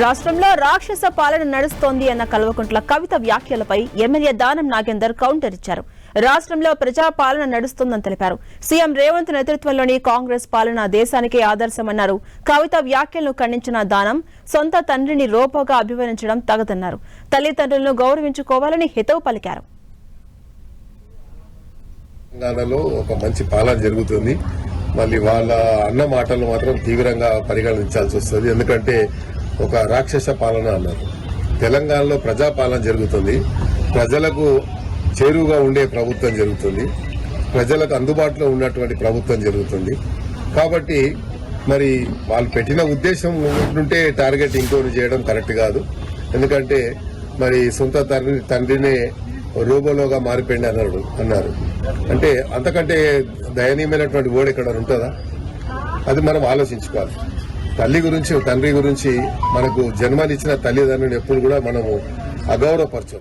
రాష్ట్రంలో రాక్షస పాలన నడుస్తోంది అన్న కల్వకుంట్ల కవిత వ్యాఖ్యలపై ఎమ్మెల్యే దానం నాగేందర్ కౌంటర్ ఇచ్చారు. రాష్ట్రంలో ప్రజా పాలన నడుస్తోందని తెలిపారు. సీఎం రేవంత్ నేతృత్వంలోని కాంగ్రెస్ పాలన దేశానికే ఆదర్శమన్నారు. కవిత వ్యాఖ్యలను ఖండించిన దానం సొంత తండ్రిని రోపోగా అభివర్ణించడం తగదన్నారు. తల్లిదండ్రులను గౌరవించుకోవాలని హితవు పలికారు. తెలంగాణలో ఒక మంచి పాలన జరుగుతుంది. మళ్ళీ వాళ్ళ అన్న మాటలు మాత్రం తీవ్రంగా పరిగణించాల్సి వస్తుంది. ఎందుకంటే ఒక రాక్షస పాలన అన్నారు. తెలంగాణలో ప్రజాపాలన జరుగుతుంది. ప్రజలకు చేరువుగా ఉండే ప్రభుత్వం జరుగుతుంది. ప్రజలకు అందుబాటులో ఉన్నటువంటి ప్రభుత్వం జరుగుతుంది. కాబట్టి మరి వాళ్ళు పెట్టిన ఉద్దేశం ఉంటే టార్గెట్ ఇంకోటి చేయడం కరెక్ట్ కాదు. ఎందుకంటే మరి సొంత తండ్రినే రోబోలోగా మారిపోయింది అన్నారు. అంటే అంతకంటే దయనీయమైనటువంటి ఓడి ఇక్కడ ఉంటుందా? అది మనం ఆలోచించుకోవాలి. తల్లి గురించి తండ్రి గురించి మనకు జన్మనిచ్చిన తల్లిదండ్రులు ఎప్పుడు కూడా మనము అగౌరవపరచం.